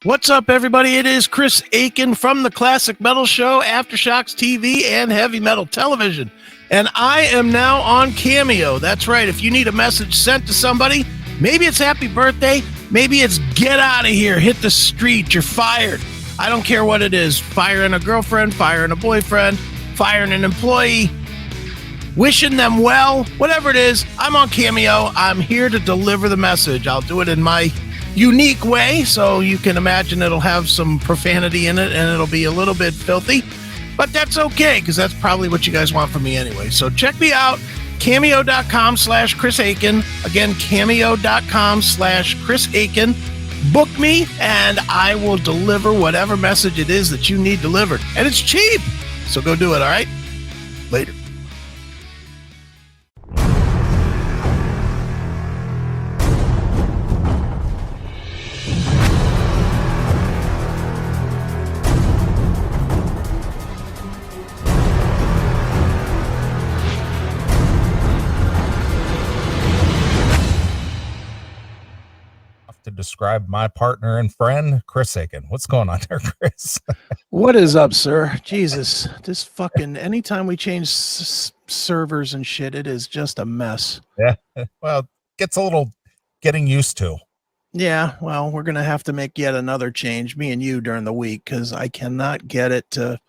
What's up, everybody? It is Chris Aiken from the Classic Metal Show, Aftershocks TV, and Heavy Metal Television. And I am now on Cameo. That's right. If you need a message sent to somebody, maybe it's happy birthday, maybe it's get out of here, hit the street, you're fired. I don't care what it is. Firing a girlfriend, firing a boyfriend, firing an employee, wishing them well, whatever it is, I'm on Cameo. I'm here to deliver the message. I'll do it in my unique way, so you can imagine it'll have some profanity in it and it'll be a little bit filthy, but that's okay because that's probably what you guys want from me anyway. So check me out, cameo.com/Chris Aiken. Again, cameo.com/Chris Aiken. Book me and I will deliver whatever message it is that you need delivered, and it's cheap, so go do it. All right, later. To describe my partner and friend, Chris Aiken. What's going on there, Chris? What is up, sir? Jesus, this fucking anytime we change servers and shit, it is just a mess. Yeah, well, gets a little getting used to. Yeah, well, we're gonna have to make yet another change, me and you, during the week, because I cannot get it to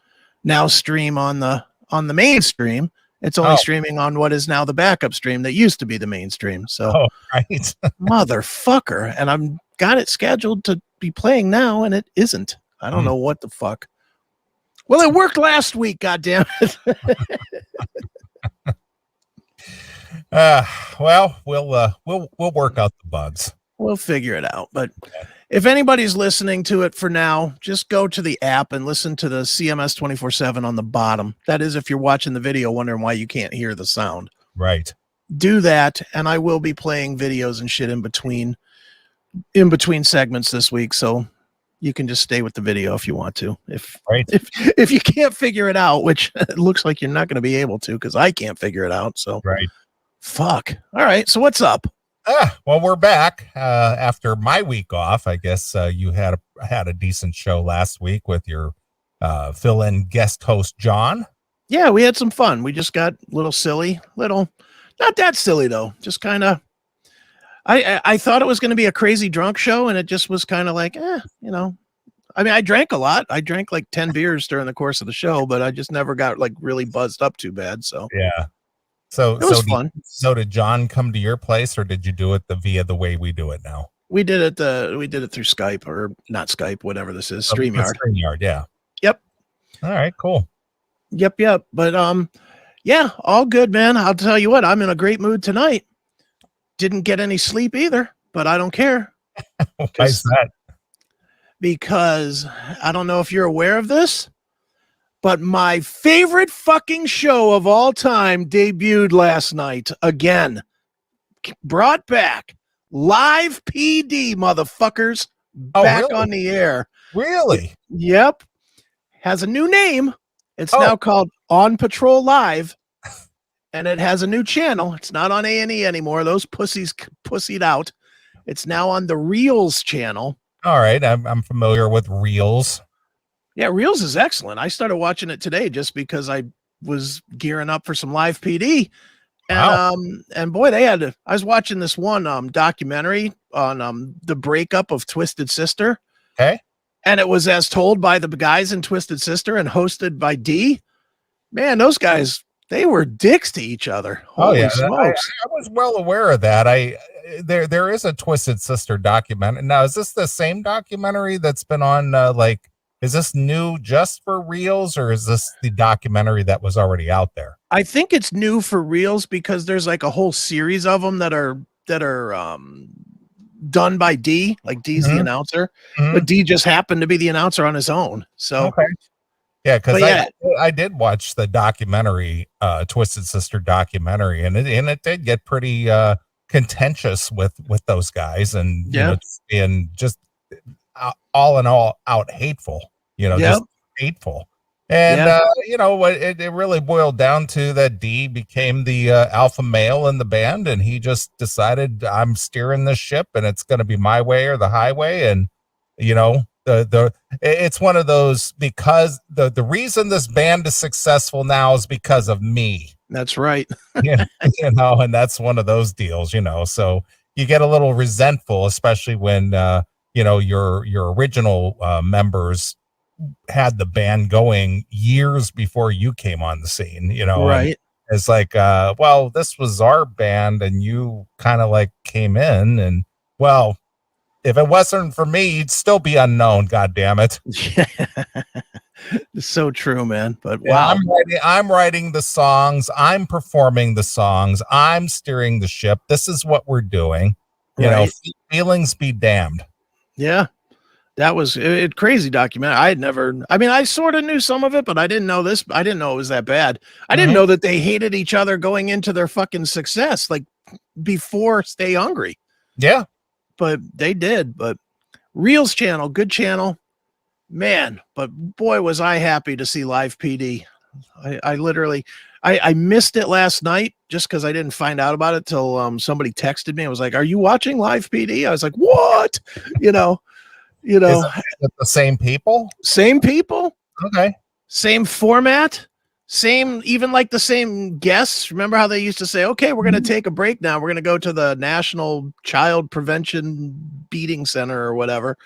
now stream on the mainstream. It's only streaming on what is now the backup stream that used to be the mainstream. So, right. motherfucker. And I've got it scheduled to be playing now, and it isn't. I don't know what the fuck. Well, it worked last week, goddamn it. Well, we'll work out the bugs. We'll figure it out. But if anybody's listening to it for now, just go to the app and listen to the CMS 24/7 on the bottom. That is, if you're watching the video wondering why you can't hear the sound. Right. Do that, and I will be playing videos and shit in between segments this week, so you can just stay with the video if you want to. If you can't figure it out, which it looks like you're not going to be able to because I can't figure it out. So right. Fuck. All right. So what's up? Well, we're back after my week off. I guess you had a decent show last week with your fill-in guest host, John. Yeah, we had some fun. We just got a little silly, not that silly though. Just kind of, I thought it was going to be a crazy drunk show, and it just was kind of like, I mean, I drank a lot. I drank like 10 beers during the course of the show, but I just never got like really buzzed up too bad. So yeah. So it was fun. So did John come to your place, or did you do it via the way we do it now? We did it through Skype, or not Skype, whatever this is, StreamYard. StreamYard, yeah. Yep. All right, cool. Yep. But yeah, all good, man. I'll tell you what, I'm in a great mood tonight. Didn't get any sleep either, but I don't care. Why is that? Because I don't know if you're aware of this, but my favorite fucking show of all time debuted last night again. Brought back. Live PD, motherfuckers. Back really? On the air. Really? Yep. Has a new name. It's now called On Patrol Live. And it has a new channel. It's not on A&E anymore. Those pussies pussied out. It's now on the Reels channel. All right. I'm familiar with Reels. Yeah, Reels is excellent. I started watching it today just because I was gearing up for some live PD. And wow. And boy, I was watching this one documentary on the breakup of Twisted Sister. Okay. And it was as told by the guys in Twisted Sister and hosted by D. Man, those guys, they were dicks to each other. Holy smokes. I was well aware of that. There is a Twisted Sister documentary. Now, is this the same documentary that's been on is this new just for Reels, or is this the documentary that was already out there? I think it's new for Reels because there's like a whole series of them that are done by D. Like D's the announcer, but D just happened to be the announcer on his own. So okay. Yeah, because I did watch the documentary, Twisted Sister documentary, and it did get pretty contentious with those guys, and being just all in all out hateful, just hateful. And it really boiled down to that D became the alpha male in the band, and he just decided, I'm steering this ship and it's going to be my way or the highway. And it's one of those, because the reason this band is successful now is because of me. That's right. Yeah, and that's one of those deals, so you get a little resentful, especially when your original members had the band going years before you came on the scene, Right. and it's like, well, this was our band and you kind of like came in, and well, if it wasn't for me, you'd still be unknown. God damn it. Yeah. It's so true, man. But wow. I'm writing the songs. I'm performing the songs. I'm steering the ship. This is what we're doing. Feelings be damned. Yeah. That was a crazy documentary. I sort of knew some of it, but I didn't know this. I didn't know it was that bad. I didn't know that they hated each other going into their fucking success, like before Stay Hungry. Yeah. But they did. But Reels channel, good channel, man. But boy, was I happy to see Live PD. I literally missed it last night just because I didn't find out about it till somebody texted me. I was like, "Are you watching Live PD?" I was like, "What?" Is it the same people? Same people. Okay. Same format. Even like the same guests. Remember how they used to say, okay, we're going to take a break now. We're going to go to the National Child Prevention Beating Center or whatever.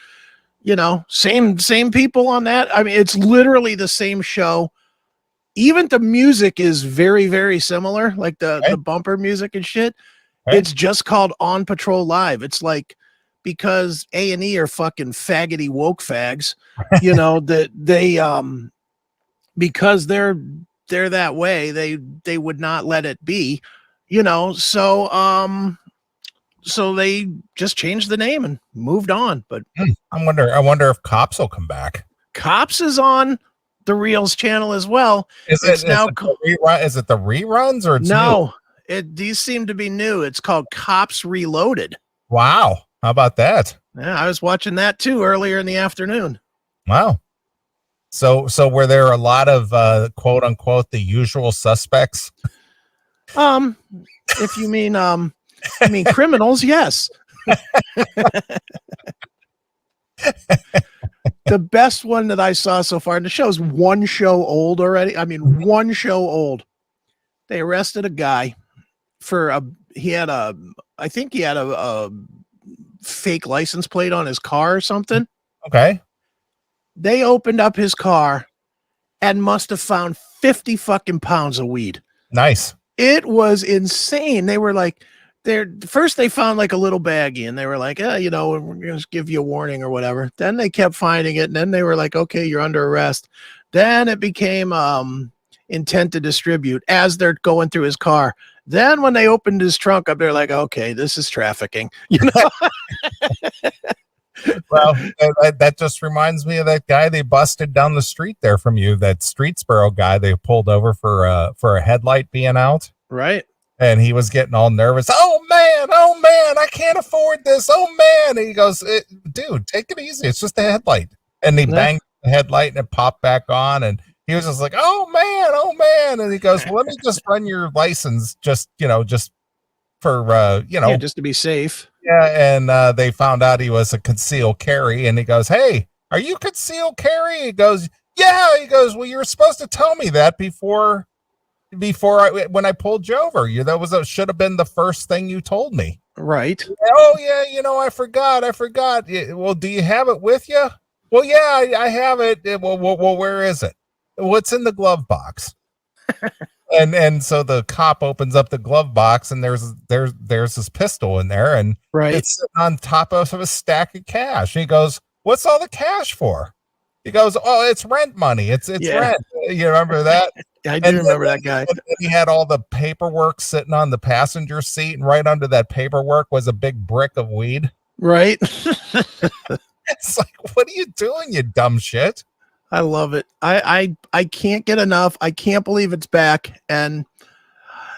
Same people on that. I mean, it's literally the same show. Even the music is very, very similar, like the bumper music and shit. Right. It's just called On Patrol Live. It's like, because A&E are fucking faggoty woke fags, that they because they're that way, they would not let it be, so they just changed the name and moved on. But I wonder if Cops will come back. Cops is on the Reels channel as well. Is it the reruns or no? These seem to be new. It's called Cops Reloaded. Wow, how about that? Yeah, I was watching that too earlier in the afternoon. Wow. So were there a lot of quote unquote the usual suspects? If you mean criminals, yes. The best one that I saw so far, and the show's one show old already. I mean, one show old. They arrested a guy for I think he had a fake license plate on his car or something. Okay. They opened up his car and must have found 50 fucking pounds of weed. Nice. It was insane. They were like, first they found like a little baggie and they were like, we're going to give you a warning or whatever. Then they kept finding it. And then they were like, okay, you're under arrest. Then it became intent to distribute as they're going through his car. Then when they opened his trunk up, they're like, okay, this is trafficking, Well, that just reminds me of that guy they busted down the street there from you, that Streetsboro guy they pulled over for a headlight being out. Right. And he was getting all nervous. Oh man, I can't afford this. Oh man. And he goes, dude, take it easy. It's just a headlight. And he banged the headlight and it popped back on. And he was just like, oh man. And he goes, well, let me just run your license just for, just to be safe. Yeah. And they found out he was a concealed carry. And he goes, hey, are you concealed carry? He goes, yeah. He goes, well, you were supposed to tell me that before when I pulled you over. That should have been the first thing you told me. Right. Oh yeah, I forgot. Well, do you have it with you? Well, yeah, I have it. Well, where is it? What's in the glove box? and so the cop opens up the glove box and there's this pistol in there, and it's sitting on top of a stack of cash. He goes, what's all the cash for? He goes, oh, it's rent money. It's rent. You remember that? I do remember that guy. He had all the paperwork sitting on the passenger seat, and right under that paperwork was a big brick of weed. Right. It's like, what are you doing, you dumb shit? I love it. I can't get enough. I can't believe it's back. And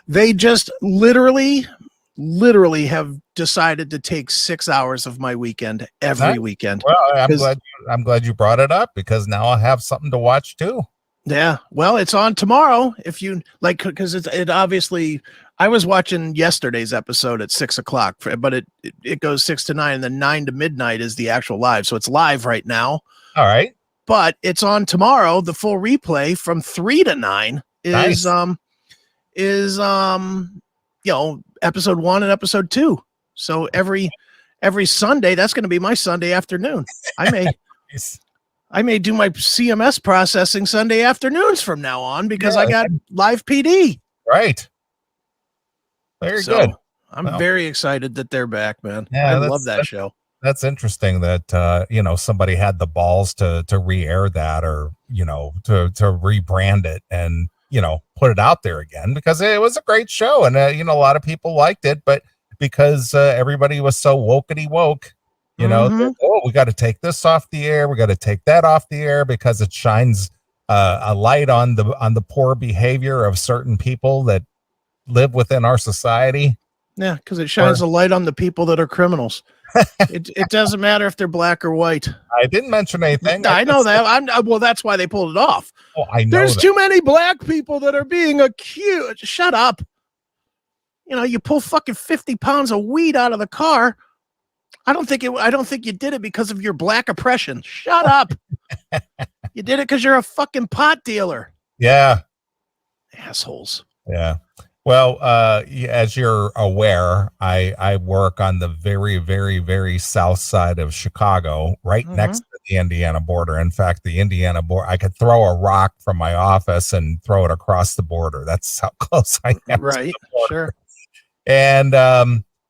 they just literally have decided to take 6 hours of my weekend every weekend. Well, I'm glad you brought it up, because now I'll have something to watch too. Yeah. Well, it's on tomorrow if you like, because it obviously I was watching yesterday's episode at 6:00, but it goes 6 to 9, and then 9 to midnight is the actual live. So it's live right now. All right. But it's on tomorrow. The full replay from 3 to 9 is episode 1 and episode 2. So every Sunday, that's going to be my Sunday afternoon. I may do my CMS processing Sunday afternoons from now on because I got live PD. Right. Very good. I'm very excited that they're back, man. Yeah, I love that show. That's interesting that somebody had the balls to re-air that, or to rebrand it and put it out there again, because it was a great show, and a lot of people liked it, but because everybody was so wokety woke, we got to take this off the air, we got to take that off the air because it shines a light on the poor behavior of certain people that live within our society. Yeah, because it shines a light on the people that are criminals. It doesn't matter if they're black or white. I didn't mention anything. I know that. Well, that's why they pulled it off. Oh, I know. There's too many black people that are being accused. Shut up. You pull fucking 50 pounds of weed out of the car. I don't think you did it because of your black oppression. Shut up. You did it because you're a fucking pot dealer. Yeah. Assholes. Yeah. Well, as you're aware, I work on the very, very, very south side of Chicago, right next to the Indiana border. In fact, the Indiana border, I could throw a rock from my office and throw it across the border. That's how close I am. Right. Sure. And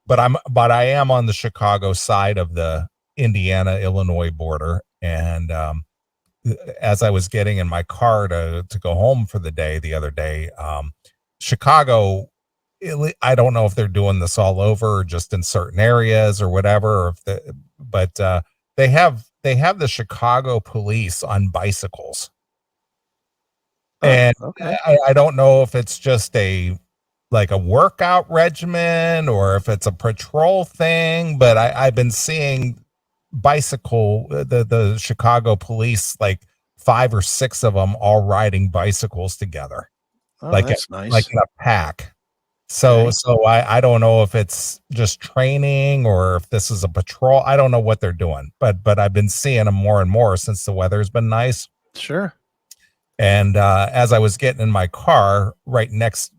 but I am on the Chicago side of the Indiana-Illinois border. And as I was getting in my car to go home for the day the other day, Chicago, I don't know if they're doing this all over or just in certain areas or whatever, but they have the Chicago police on bicycles. And okay. I don't know if it's just like a workout regimen or if it's a patrol thing, but I've been seeing the Chicago police, like 5 or 6 of them all riding bicycles together. Oh, that's nice. Like in a pack. So I don't know if it's just training or if this is a patrol. I don't know what they're doing, but I've been seeing them more and more since the weather's been nice. Sure. And as I was getting in my car, right next,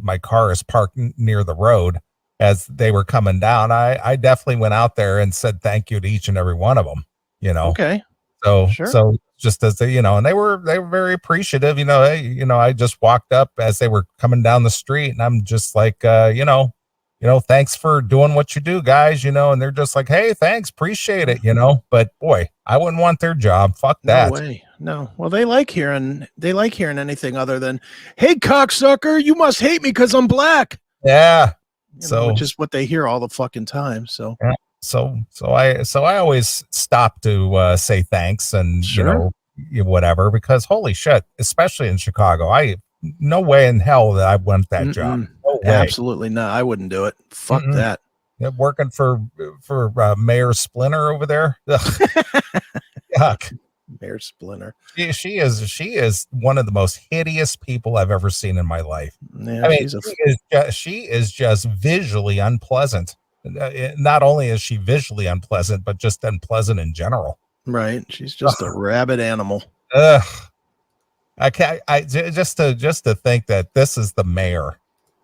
my car is parked near the road. As they were coming down, I definitely went out there and said thank you to each and every one of them. Okay. So sure. So just as they, and they were very appreciative. I just walked up as they were coming down the street, and I'm just like, thanks for doing what you do, guys. And they're just like, hey, thanks, appreciate it. But boy, I wouldn't want their job. Fuck that. No way. No. Well, they like hearing anything other than, hey, cocksucker, you must hate me because I'm black. Yeah. Which is what they hear all the fucking time. So. Yeah. So I always stop to say thanks and sure. Whatever, because holy shit, especially in Chicago, no way in hell that I want that job. No way. Absolutely not. I wouldn't do it. Fuck that. Working for Mayor Splinter over there. Yuck. Mayor Splinter. She is one of the most hideous people I've ever seen in my life. Yeah, I mean, she is just visually unpleasant. Not only is she visually unpleasant, but just unpleasant in general. Right. She's just a rabid animal. I can't. Just to think that this is the mayor.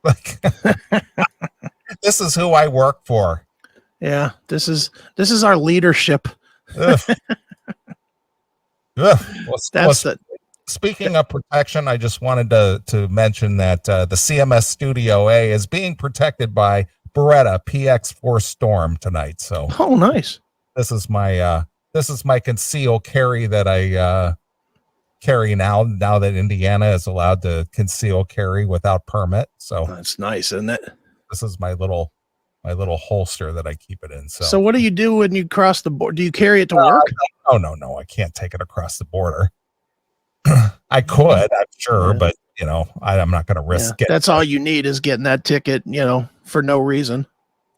Like, this is who I work for. Yeah. This is our leadership. Speaking of protection, I just wanted to mention that the CMS Studio A is being protected by Beretta PX4 Storm tonight. So nice. This is my conceal carry that I carry now that Indiana is allowed to conceal carry without permit. So that's nice, isn't it? This is my little holster that I keep it in. So what do you do when you cross the border? Do you carry it to work? No, I can't take it across the border. I could, I'm sure, but I'm not going to risk it. That's all you need is getting that ticket, for no reason.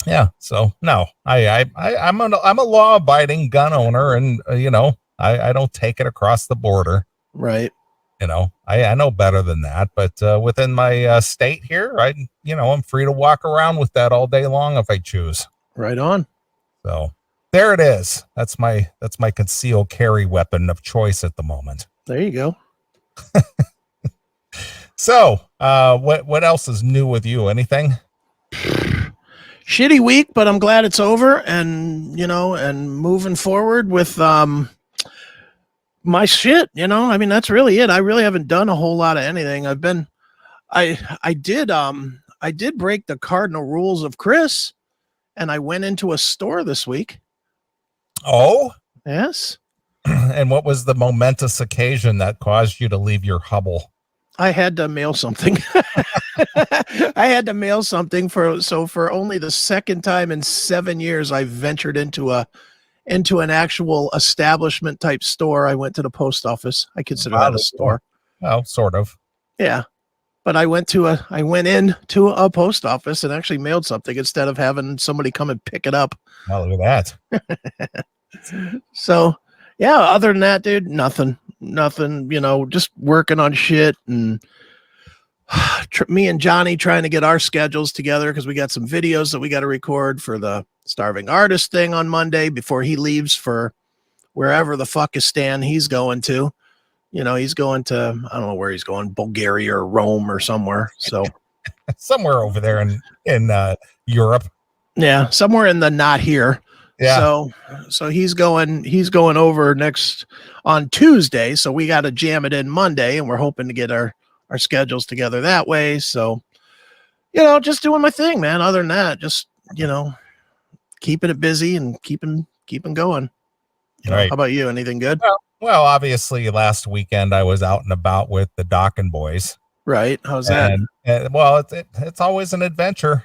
Yeah. So no, I'm a law-abiding gun owner, and I don't take it across the border. Right. I know better than that, but within my state here, I'm free to walk around with that all day long if I choose. Right on. So there it is. That's my concealed carry weapon of choice at the moment. There you go. So, what else is new with you? Anything? Shitty week, but I'm glad it's over, and and moving forward with my shit. I mean, that's really it. I really haven't done a whole lot of anything. I did break the cardinal rules of Chris, and I went into a store this week. Oh, yes. And what was the momentous occasion that caused you to leave your hovel? I had to mail something. I had to mail something for only the second time in 7 years, I ventured into an actual establishment type store. I went to the post office. I consider that a store. Well, sort of. Yeah. But I went into a post office and actually mailed something instead of having somebody come and pick it up. Oh, look at that. So, yeah, other than that, dude, nothing, just working on shit, and me and Johnny trying to get our schedules together because we got some videos that we got to record for the Starving Artist thing on Monday before he leaves for wherever the fuck is Stan he's going to. He's going to, I don't know where he's going, Bulgaria or Rome or somewhere. So somewhere over there in Europe. Yeah, somewhere in the not here. Yeah. So he's going over next on Tuesday. So we got to jam it in Monday, and we're hoping to get our schedules together that way. So, just doing my thing, man. Other than that, just, keeping it busy and keeping going. Right. How about you? Anything good? Well, obviously last weekend I was out and about with the Dockin' Boys. Right. How's that? And well, it's always an adventure.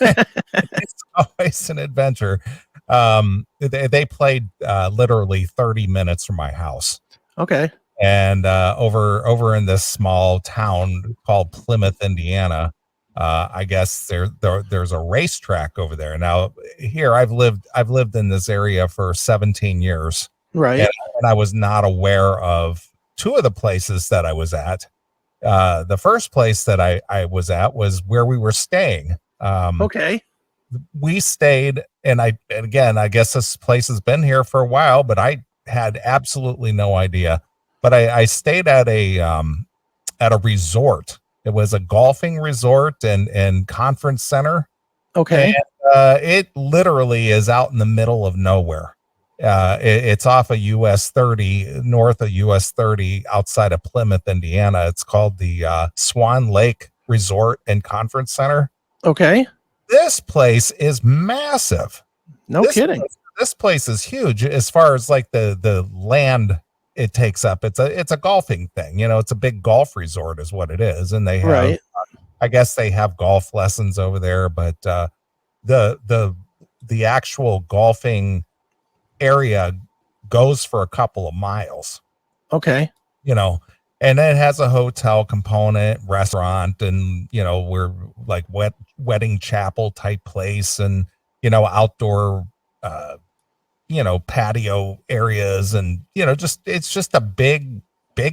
It's always an adventure. They played literally 30 minutes from my house. Okay. And over in this small town called Plymouth, Indiana, I guess there's a racetrack over there. Now here I've lived in this area for 17 years. Right. And I was not aware of two of the places that I was at. The first place that I was at was where we were staying. Okay. We stayed, and I guess this place has been here for a while, but I had absolutely no idea. But I stayed at a resort. It was a golfing resort and conference center. Okay. And, it literally is out in the middle of nowhere. It's off of US 30, north of US 30, outside of Plymouth, Indiana. It's called the Swan Lake Resort and Conference Center. Okay. This place is massive. No kidding. This place is huge as far as like the land it takes up. It's a golfing thing. It's a big golf resort is what it is. And they have, right. I guess they have golf lessons over there, but the actual golfing area goes for a couple of miles. Okay. And it has a hotel component, restaurant, and we're like wedding chapel type place, and outdoor patio areas, and it's just a big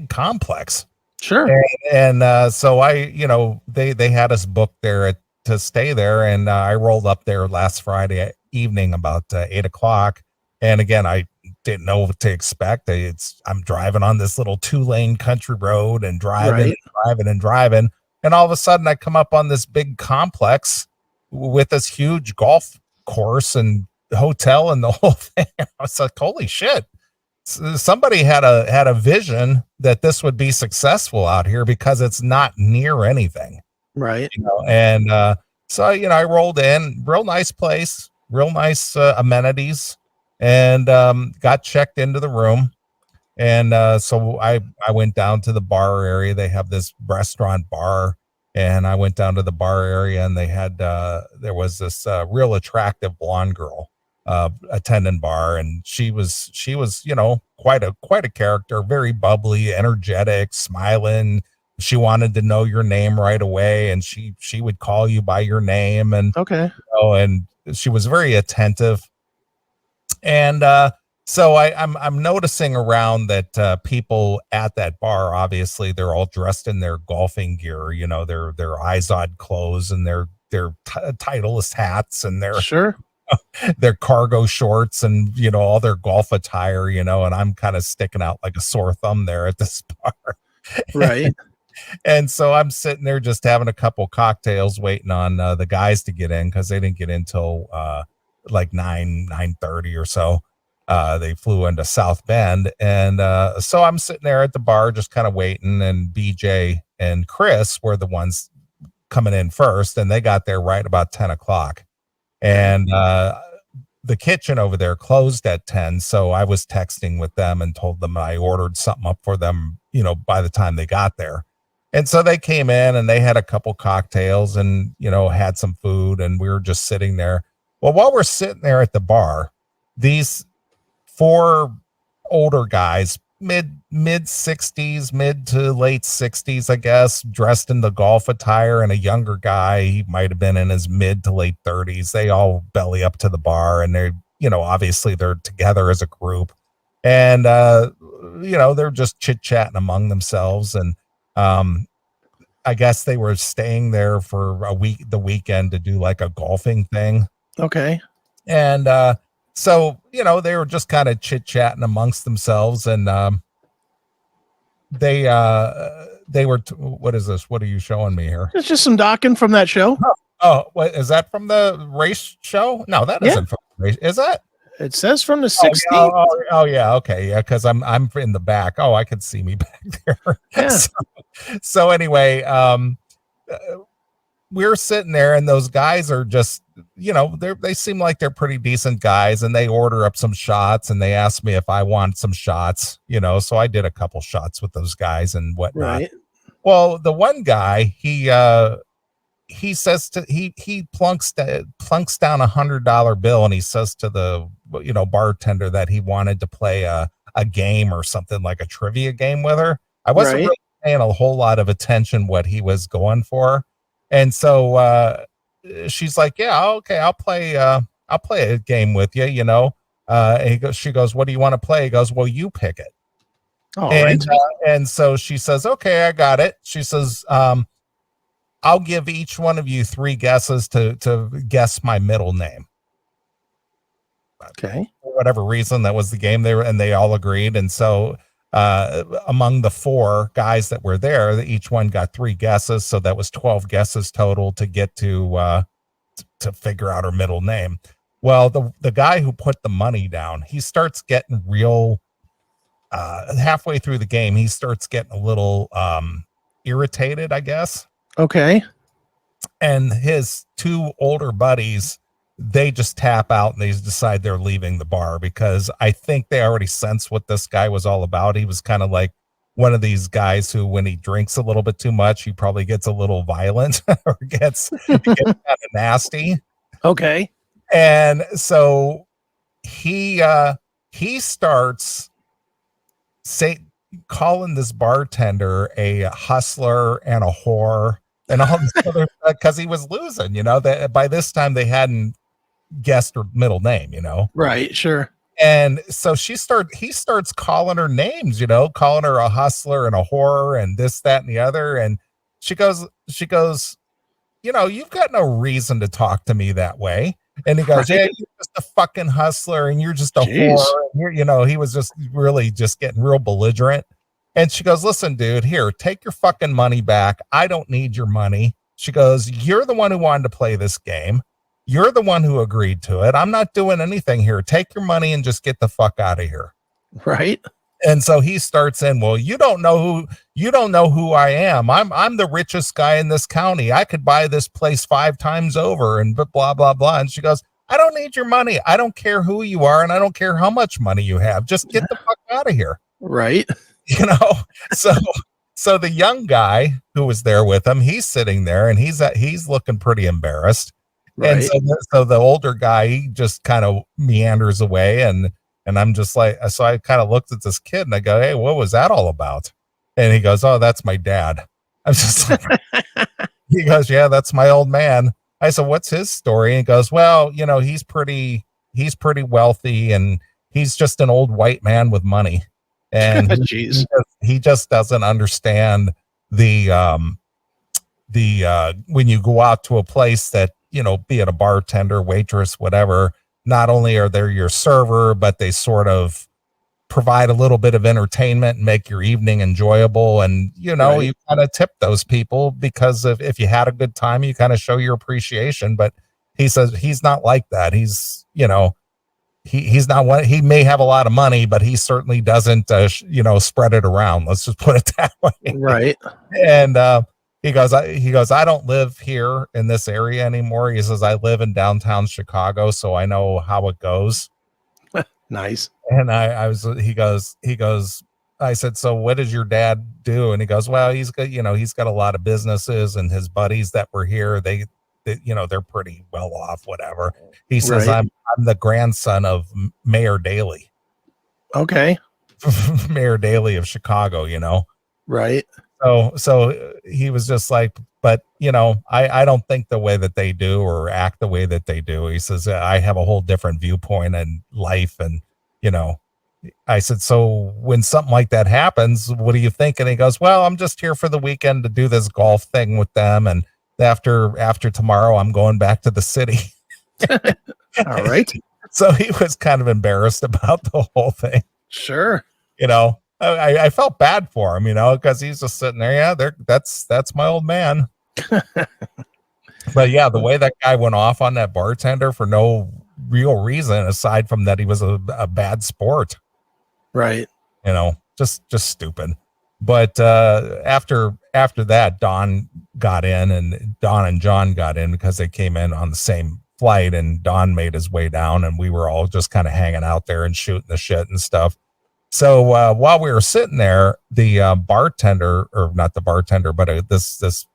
complex. Sure. And so they had us booked there to stay there, and I rolled up there last Friday evening about 8:00. And again, I didn't know what to expect. I'm driving on this little 2-lane country road and driving, and all of a sudden I come up on this big complex with this huge golf course and hotel and the whole thing. I was like, holy shit. Somebody had a vision that this would be successful out here because it's not near anything. Right. And so I rolled in, real nice place, real nice amenities. And got checked into the room, and so I went down to the bar area. They have this restaurant bar, and I went down to the bar area, and they had there was this real attractive blonde girl attending bar, and she was quite a character, very bubbly, energetic, smiling. She wanted to know your name right away, and she would call you by your name, and okay, and she was very attentive. And So I'm noticing around that people at that bar, obviously they're all dressed in their golfing gear, their Izod clothes and their Titleist hats and Sure. their cargo shorts and all their golf attire, and I'm kind of sticking out like a sore thumb there at this bar. Right. And so I'm sitting there just having a couple cocktails, waiting on the guys to get in because they didn't get in till like 9:30 or so. They flew into South Bend, and so I'm sitting there at the bar just kind of waiting. And BJ and Chris were the ones coming in first, and they got there right about 10 o'clock. And the kitchen over there closed at 10, so I was texting with them and told them I ordered something up for them, by the time they got there. And so they came in and they had a couple cocktails and, had some food, and we were just sitting there. Well, while we're sitting there at the bar, these 4 older guys, mid 60s, mid to late 60s, I guess, dressed in the golf attire, and a younger guy, he might have been in his mid to late 30s. They all belly up to the bar, and they're, obviously they're together as a group, and they're just chit-chatting among themselves. And I guess they were staying there for the weekend to do like a golfing thing. Okay. And so, they were just kind of chit-chatting amongst themselves, and they were what is this? What are you showing me here? It's just some docking from that show. Oh, what is that, from the race show? No, that isn't from the race. Is that? It says from the 16th. Oh, yeah, okay, yeah, because I'm in the back. Oh, I could see me back there. Yeah. So anyway, we're sitting there, and those guys are just, they seem like they're pretty decent guys, and they order up some shots, and they asked me if I want some shots, so I did a couple shots with those guys and whatnot. Right. Well, the one guy, he says he plunks down $100 bill, and he says to the bartender that he wanted to play a game or something, like a trivia game with her. I wasn't really paying a whole lot of attention what he was going for, and so she's like, yeah, okay, I'll play a game with you, and she goes, what do you want to play? He goes, well, you pick it. And so she says, okay, I got it. She says, I'll give each one of you 3 guesses to guess my middle name. Okay. For whatever reason, that was the game they all agreed. And so among the 4 guys that were there, each one got 3 guesses. So that was 12 guesses total to get to figure out her middle name. Well, the guy who put the money down, he starts getting real, halfway through the game, he starts getting a little irritated, I guess. Okay. And his 2 older buddies, they just tap out and they decide they're leaving the bar, because I think they already sensed what this guy was all about. He was kind of like one of these guys who, when he drinks a little bit too much, he probably gets a little violent or gets kind of nasty. Okay. And so he starts calling this bartender a hustler and a whore and all this other, because he was losing, that by this time they hadn't guessed her middle name, Right, sure. And so he starts calling her names, calling her a hustler and a whore and this, that, and the other. And she goes, you've got no reason to talk to me that way. And he goes, yeah, you're just a fucking hustler and you're just a whore. And he was just really just getting real belligerent. And she goes, listen, dude, here, take your fucking money back. I don't need your money. She goes, you're the one who wanted to play this game. You're the one who agreed to it. I'm not doing anything here. Take your money and just get the fuck out of here. Right. And so he starts in, well, you don't know who I am. I'm the richest guy in this county. I could buy this place 5 times over and blah, blah, blah. And she goes, I don't need your money. I don't care who you are. And I don't care how much money you have. Just get the fuck out of here. Right. So the young guy who was there with him, he's sitting there and he's looking pretty embarrassed. Right. And so the older guy, he just kind of meanders away, and I'm just like, so I kind of looked at this kid and I go, hey, what was that all about? And he goes, oh, that's my dad. I'm just like, he goes, yeah, that's my old man. I said, what's his story? And he goes, well, he's pretty wealthy, and he's just an old white man with money, and he just doesn't understand the when you go out to a place that, you know, be it a bartender, waitress, whatever, not only are they your server, but they sort of provide a little bit of entertainment and make your evening enjoyable. And, you know, you kind of tip those people because if you had a good time, you kind of show your appreciation. But he says he's not like that. He's, you know, he's not one. He may have a lot of money, but he certainly doesn't, you know, spread it around. Let's just put it that way. Right. And he goes, I don't live here in this area anymore. He says, I live in downtown Chicago, so I know how it goes. Nice. And he goes, I said, so what does your dad do? And he goes, well, he's got a lot of businesses, and his buddies that were here, they you know, they're pretty well off, whatever. He says, I'm the grandson of Mayor Daley. Okay. Mayor Daley of Chicago, you know? Right. So he was just like, but, you know, I don't think the way that they do or act the way that they do. He says, I have a whole different viewpoint in life. And, you know, I said, so when something like that happens, what do you think? And he goes, well, I'm just here for the weekend to do this golf thing with them. And after tomorrow, I'm going back to the city. All right. So he was kind of embarrassed about the whole thing. Sure. You know, I felt bad for him, you know, because he's just sitting there. Yeah, that's my old man. But yeah, the way that guy went off on that bartender for no real reason, aside from that he was a bad sport. Right. You know, just stupid. But after that, Don and John got in because they came in on the same flight, and Don made his way down, and we were all just kind of hanging out there and shooting the shit and stuff. So while we were sitting there, the bartender, or not the bartender, but this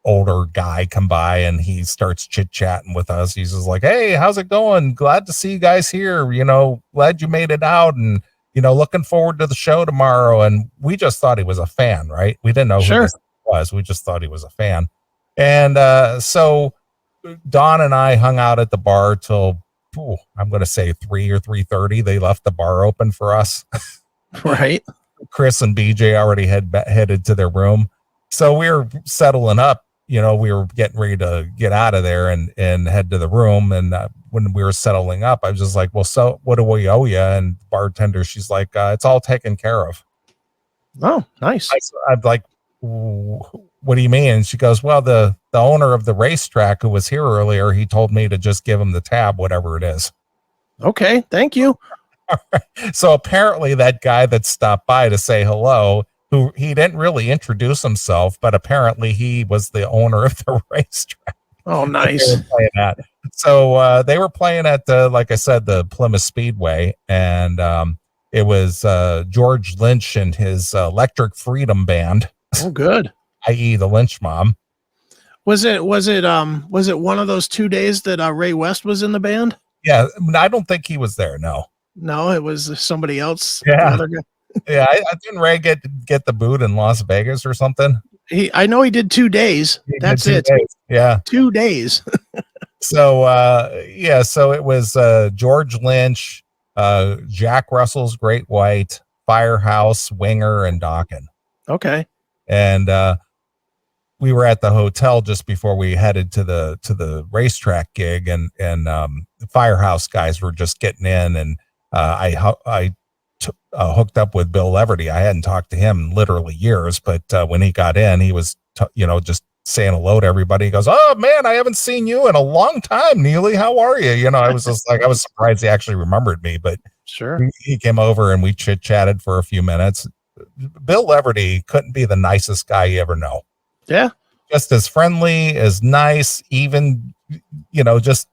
older guy come by, and he starts chit-chatting with us. He's just like, hey, how's it going? Glad to see you guys here. You know, glad you made it out, and, you know, looking forward to the show tomorrow. And we just thought he was a fan, right? We didn't know who this was. We just thought he was a fan. And so Don and I hung out at the bar till, I'm going to say 3 or 3:30. They left the bar open for us. Right. Chris and BJ already headed to their room. So we were settling up, you know, we were getting ready to get out of there and head to the room. And when we were settling up, I was just like, well, so what do we owe you? And the bartender, she's like, it's all taken care of. Oh, nice. I'm like, what do you mean? And she goes, well, the owner of the racetrack who was here earlier, he told me to just give him the tab, whatever it is. Okay. Thank you. So apparently that guy that stopped by to say hello, who he didn't really introduce himself, but apparently he was the owner of the racetrack. Oh, nice. So they were playing at like I said, the Plymouth Speedway, and it was George Lynch and his Electric Freedom Band. Oh, good. I.e. the Lynch Mob. Was it one of those 2 days that Ray West was in the band? Yeah, I don't think he was there. No, it was somebody else. Yeah. Yeah, I didn't Ray get the boot in Las Vegas or something? I know he did 2 days. That's it. Yeah. 2 days. So so it was George Lynch, Jack Russell's Great White, Firehouse, Winger, and Dawkins. Okay. And we were at the hotel just before we headed to the racetrack gig, and the Firehouse guys were just getting in, and I hooked up with Bill Leverty. I hadn't talked to him in literally years, but when he got in, he was just saying hello to everybody. He goes, oh man, I haven't seen you in a long time, Neeley. How are you? You know, I was just like, I was surprised he actually remembered me, but sure. He came over and we chit-chatted for a few minutes. Bill Leverty couldn't be the nicest guy you ever know. Yeah. Just as friendly, as nice, even, you know, just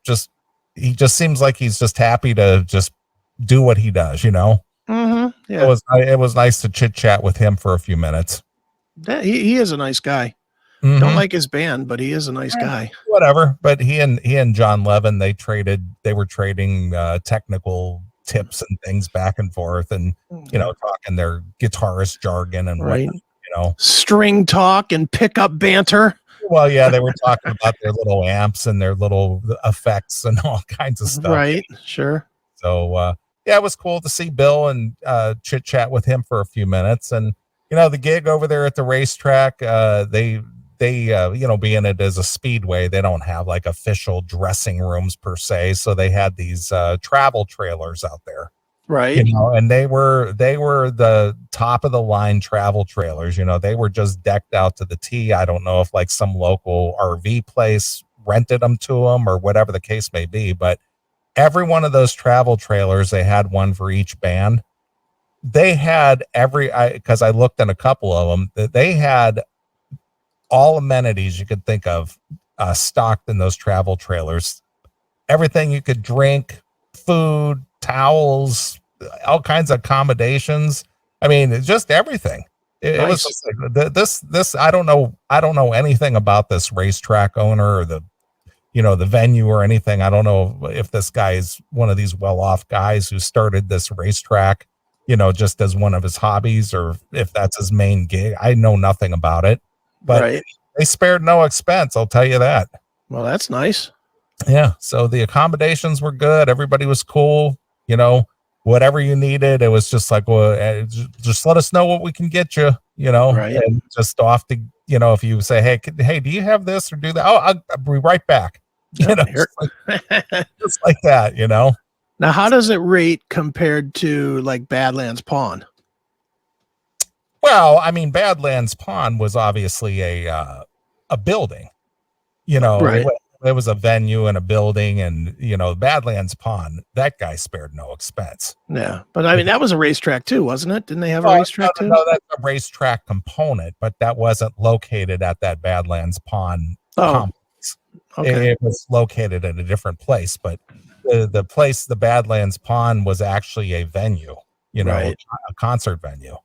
he just seems like he's just happy to just do what he does, you know? Mm-hmm. Yeah. It was nice to chit-chat with him for a few minutes. Yeah, he is a nice guy. Mm-hmm. Don't like his band, but he is a nice guy. Whatever. But he and John Levin, they were trading technical tips and things back and forth, and you know, talking their guitarist jargon and right. Whatnot, you know, string talk and pickup banter. Well, yeah, they were talking about their little amps and their little effects and all kinds of stuff. Right. Sure. So yeah, it was cool to see Bill and chit chat with him for a few minutes. And the gig over there at the racetrack, they being it as a speedway, they don't have like official dressing rooms per se, so they had these travel trailers out there, right? And they were the top of the line travel trailers. They were just decked out to the T. I don't know if like some local RV place rented them to them or whatever the case may be, but every one of those travel trailers, they had one for each band. They had because I looked in a couple of them, they had all amenities you could think of stocked in those travel trailers. Everything you could drink, food, towels, all kinds of accommodations. I mean, just everything. It was just like, this. I don't know anything about this racetrack owner or the venue or anything. I don't know if this guy is one of these well-off guys who started this racetrack, just as one of his hobbies, or if that's his main gig. I know nothing about it, but they spared no expense. I'll tell you that. Well, that's nice. Yeah. So the accommodations were good. Everybody was cool. Whatever you needed, it was just like, well, just let us know what we can get you, right. And just off to, if you say, hey, do you have this or do that? Oh, I'll be right back. Just like that, Now, how does it rate compared to like Badlands Pond? Well, I mean, Badlands Pond was obviously a building, right. It was a venue and a building, and Badlands Pond, that guy spared no expense. Yeah, but I mean, that was a racetrack too, wasn't it? Didn't they have a racetrack too? No, that's a racetrack component, but that wasn't located at that Badlands Pond complex. Okay. It was located at a different place, but the place, the Badlands Pond, was actually a venue, a concert venue.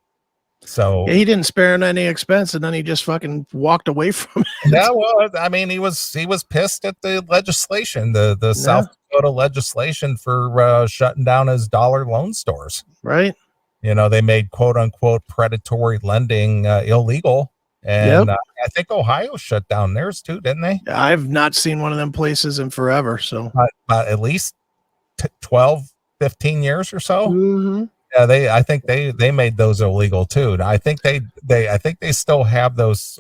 So he didn't spare any expense, and then he just fucking walked away from it. Yeah, well, I mean, he was pissed at the legislation, the South Dakota legislation for shutting down his dollar loan stores. Right. They made quote unquote predatory lending illegal. And I think Ohio shut down theirs too, didn't they? I've not seen one of them places in forever. So at least 12, 15 years or so. Mm-hmm. Yeah, I think they made those illegal too. I think they still have those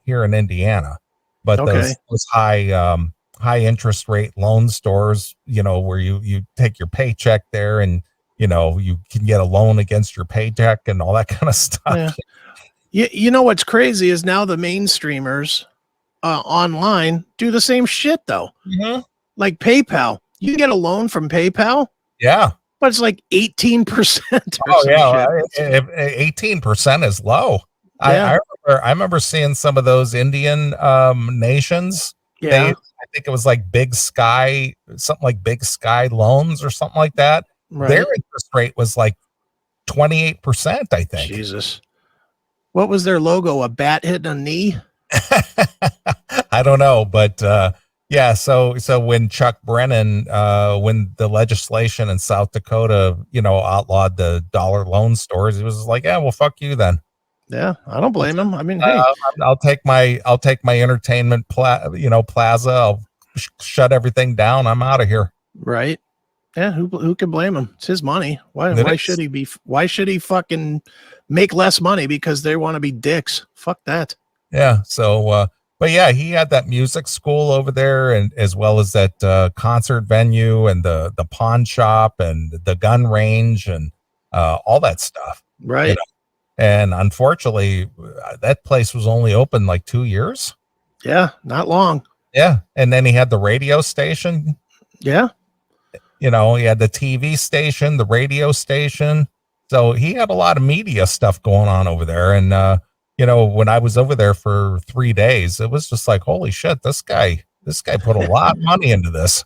here in Indiana, but those high interest rate loan stores, where you take your paycheck there and you can get a loan against your paycheck and all that kind of stuff. Yeah. You know what's crazy is now the mainstreamers online do the same shit though. Mm-hmm. Like PayPal, you can get a loan from PayPal. Yeah. But it's like 18%. Oh yeah, 18% is low. Yeah. I remember seeing some of those Indian nations. Yeah, I think it was like Big Sky, something like Big Sky loans or something like that. Right. Their interest rate was like 28%. I think. Jesus, what was their logo? A bat hitting a knee? I don't know, but. Yeah, so when Chuck Brennan, when the legislation in South Dakota, outlawed the dollar loan stores, he was like, yeah, well, fuck you then. Yeah, I don't blame him. I mean, hey, I'll take my entertainment plaza. I'll shut everything down. I'm out of here. Right? Yeah. Who can blame him? It's his money. Why should he be? Why should he fucking make less money because they want to be dicks? Fuck that. Yeah. So. But yeah, he had that music school over there, and as well as that concert venue and the pawn shop and the gun range and all that stuff. Right. And unfortunately, that place was only open like 2 years. Yeah, not long. Yeah, and then he had the radio station. Yeah. He had the TV station, the radio station. So he had a lot of media stuff going on over there, and. When I was over there for 3 days, it was just like, holy shit, this guy put a lot of money into this.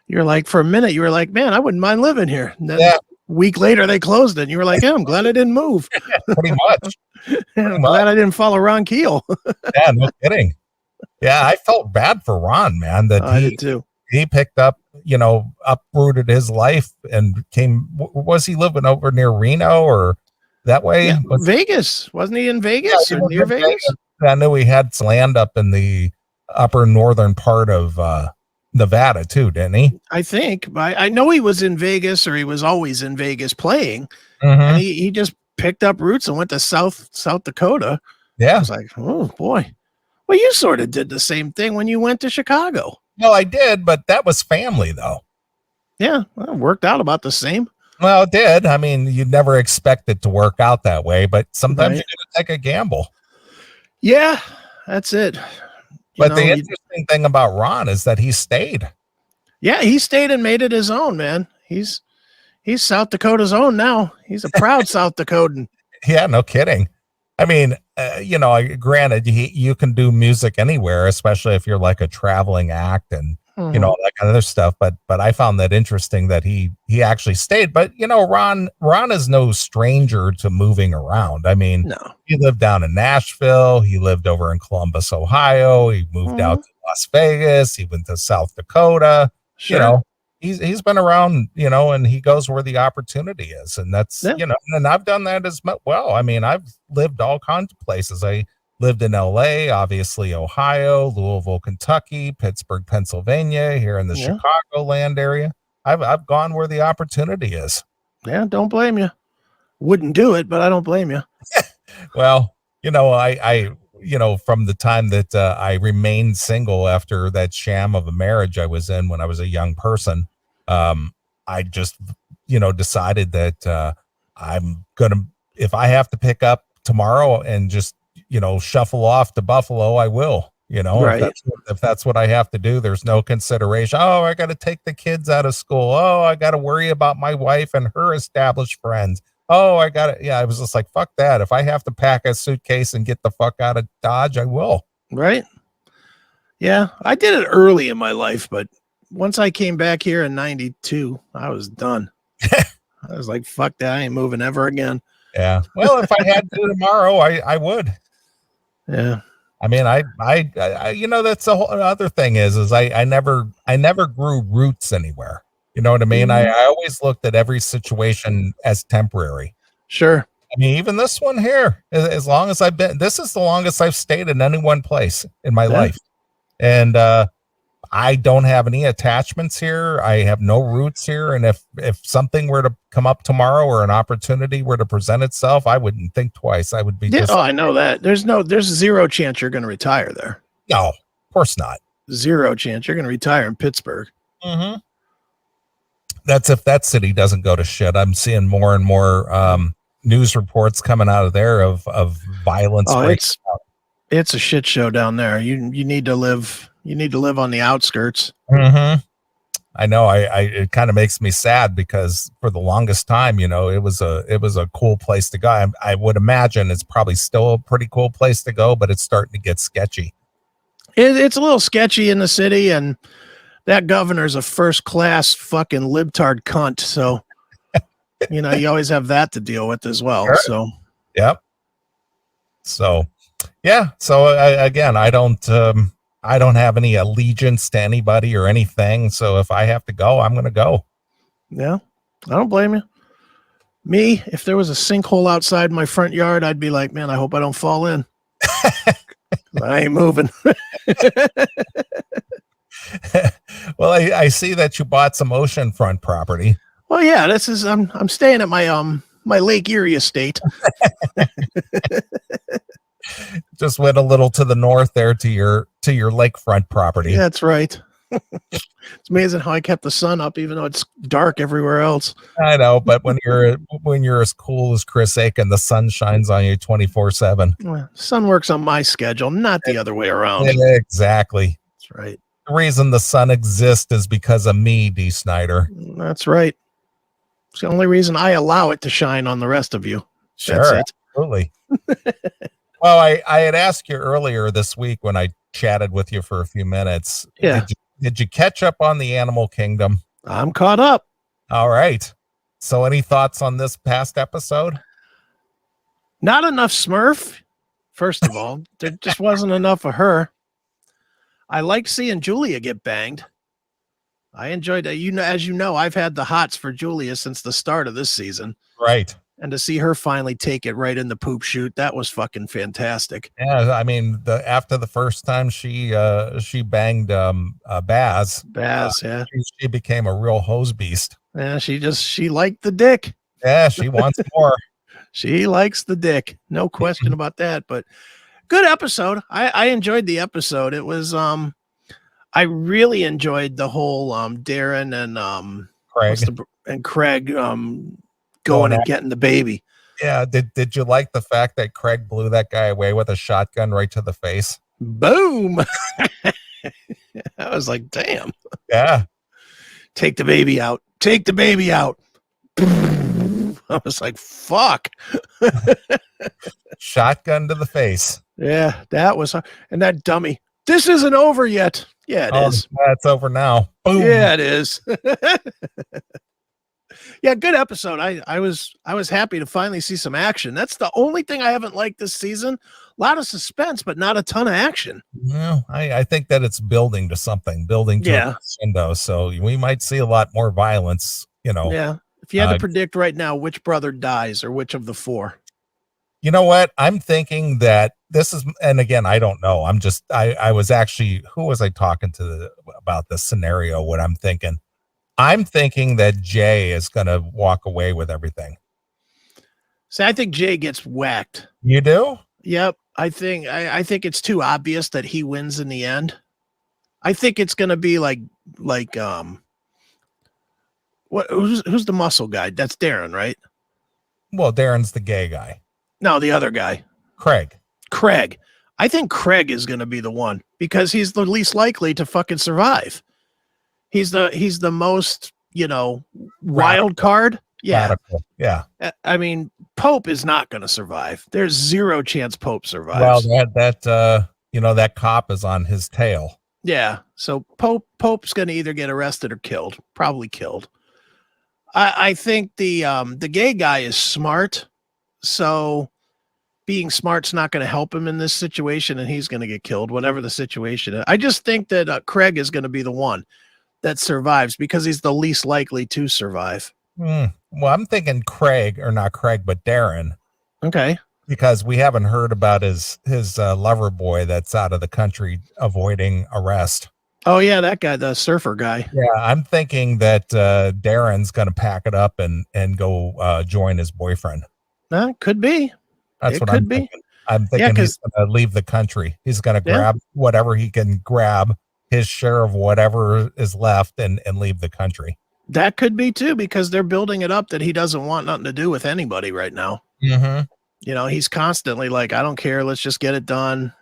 You're like, for a minute, you were like, man, I wouldn't mind living here. And then a week later, they closed it. And you were like, yeah, I'm glad I didn't move. Pretty much. I'm glad I didn't follow Ron Keel. Yeah, no kidding. Yeah, I felt bad for Ron, man. I did too. He picked up, uprooted his life and was he living over near Reno or that way? Yeah, Vegas. Wasn't he in Vegas or near Vegas? I knew he had land up in the upper northern part of Nevada too, didn't he? I think. I know he was in Vegas, or he was always in Vegas playing, and he just picked up roots and went to South Dakota. Yeah. I was like, oh boy. Well, you sort of did the same thing when you went to Chicago. Well, I did, but that was family though. Yeah, well, it worked out about the same. Well, it did. I mean, you'd never expect it to work out that way, but sometimes you got to take a gamble. Yeah, that's it. But the interesting thing about Ron is that he stayed. Yeah, he stayed and made it his own, man. He's South Dakota's own now. He's a proud South Dakotan. Yeah, no kidding. I mean, granted, you can do music anywhere, especially if you're like a traveling act and all that kind of other stuff. But I found that interesting that he actually stayed. But Ron is no stranger to moving around. I mean, no. He lived down in Nashville. He lived over in Columbus, Ohio. He moved out to Las Vegas. He went to South Dakota. Sure. He's been around, and he goes where the opportunity is. And that's, and I've done that as well. I mean, I've lived all kinds of places. I lived in LA, obviously Ohio, Louisville, Kentucky, Pittsburgh, Pennsylvania, here in the Chicagoland area. I've gone where the opportunity is. Yeah, don't blame you. Wouldn't do it, but I don't blame you. Well, I from the time that I remained single after that sham of a marriage I was in when I was a young person, I just, decided that I'm going to, if I have to pick up tomorrow and just, shuffle off to Buffalo, I will, right. if that's what I have to do. There's no consideration. Oh, I got to take the kids out of school. Oh, I got to worry about my wife and her established friends. Oh, I got it. Yeah, I was just like, fuck that. If I have to pack a suitcase and get the fuck out of Dodge, I will. Right. Yeah, I did it early in my life, but once I came back here in 92, I was done. I was like, fuck that. I ain't moving ever again. Yeah. Well, if I had to tomorrow, I would. Yeah. I mean, I that's the whole other thing is I never grew roots anywhere. You know what I mean? I always looked at every situation as temporary. Sure. I mean, even this one here, as long as this is the longest I've stayed in any one place in my life. And I don't have any attachments here. I have no roots here. And if something were to come up tomorrow or an opportunity were to present itself, I wouldn't think twice. I would be just. Oh, I know that. There's zero chance you're going to retire there. No, of course not. Zero chance. You're going to retire in Pittsburgh. Mm-hmm. That's if that city doesn't go to shit. I'm seeing more and more news reports coming out of there of violence. Oh, it's a shit show down there. You need to live. You need to live on the outskirts. Mm-hmm. I know. It kind of makes me sad because for the longest time, it was a cool place to go. I would imagine it's probably still a pretty cool place to go, but it's starting to get sketchy. It's a little sketchy in the city, and that governor's a first-class fucking libtard cunt. So, you always have that to deal with as well. Sure. So, yep. So, yeah. So again, I don't have any allegiance to anybody or anything. So if I have to go, I'm going to go. Yeah. I don't blame you. Me, if there was a sinkhole outside my front yard, I'd be like, man, I hope I don't fall in. I ain't moving. Well, I see that you bought some oceanfront property. Well, yeah, I'm staying at my Lake Erie estate. Just went a little to the north there to your lakefront property. That's right. It's amazing how I kept the sun up, even though it's dark everywhere else. I know, but when you're as cool as Chris Aiken, the sun shines on you 24/7. Sun works on my schedule, not the other way around. Exactly. That's right. The reason the sun exists is because of me, D. Snyder. That's right. It's the only reason I allow it to shine on the rest of you. Sure, that's it. Absolutely. Well, I had asked you earlier this week when I chatted with you for a few minutes. Yeah. Did you catch up on the Animal Kingdom? I'm caught up. All right. So any thoughts on this past episode? Not enough Smurf. First of all, there just wasn't enough of her. I like seeing Julia get banged. I enjoyed it. As you know, I've had the hots for Julia since the start of this season. Right. And to see her finally take it right in the poop chute, that was fucking fantastic. Yeah, I mean, after the first time she banged Baz, Yeah. she became a real hose beast. Yeah, she liked the dick. Yeah, she wants more. She likes the dick. No question about that. But good episode. I enjoyed the episode. It was I really enjoyed the whole Darren and Craig going and getting the baby. Yeah, did you like the fact that Craig blew that guy away with a shotgun right to the face? Boom. I was like, damn. Yeah. Take the baby out. Take the baby out. I was like, fuck. Shotgun to the face. Yeah, that was, and that dummy. This isn't over yet. Yeah, it is. It's over now. Boom. Yeah, it is. Yeah, good episode. I was happy to finally see some action. That's the only thing I haven't liked this season. A lot of suspense, but not a ton of action. Well, I think that it's building to something, building to a crescendo. So we might see a lot more violence, Yeah. If you had to predict right now which brother dies or which of the four. You know what? I'm thinking that this is, and again, I don't know. I was actually, who was I talking to about this scenario? What I'm thinking that Jay is going to walk away with everything. See, I think Jay gets whacked. You do? Yep. I think it's too obvious that he wins in the end. I think it's going to be like who's the muscle guy? That's Darren, right? Well, Darren's the gay guy. No, the other guy. Craig. I think Craig is going to be the one because he's the least likely to fucking survive. He's the most, wild card. Yeah. Radical. Yeah. I mean, Pope is not going to survive. There's zero chance Pope survives. Well, that cop is on his tail. Yeah. So Pope's going to either get arrested or killed, probably killed. I think the gay guy is smart. So being smart's not going to help him in this situation, and he's going to get killed, whatever the situation is. I just think that Craig is going to be the one that survives because he's the least likely to survive. Well, I'm thinking Craig, or not Craig, but Darren. Okay. Because we haven't heard about his lover boy that's out of the country avoiding arrest. Oh, yeah, that guy, the surfer guy. Yeah, I'm thinking that Darren's going to pack it up and go join his boyfriend. Could be. That's what I'm thinking. I'm thinking he's going to leave the country. He's going to grab whatever he can grab, his share of whatever is left, and leave the country. That could be too, because they're building it up that he doesn't want nothing to do with anybody right now. Mm-hmm. He's constantly like, I don't care. Let's just get it done.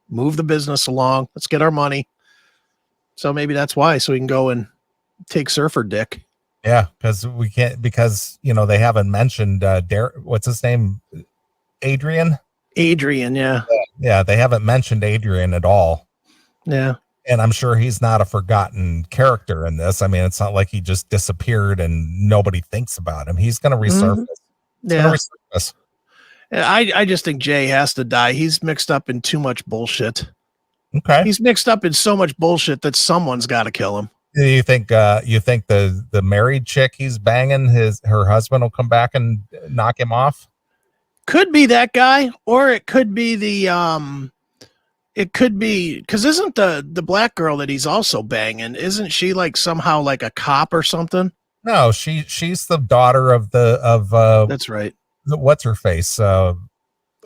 Move the business along. Let's get our money. So maybe that's why, so we can go and take surfer dick. Yeah, because we can't, they haven't mentioned what's his name? Adrian, yeah. Yeah, they haven't mentioned Adrian at all. Yeah. And I'm sure he's not a forgotten character in this. I mean, it's not like he just disappeared and nobody thinks about him. He's going to resurface. Yeah. I just think Jay has to die. He's mixed up in too much bullshit. Okay. He's mixed up in so much bullshit that someone's got to kill him. Do you think the married chick he's banging, her husband will come back and knock him off? Could be that guy, or it could be because isn't the black girl that he's also banging, isn't she like somehow like a cop or something? No, she's the daughter of that's right. What's her face? Of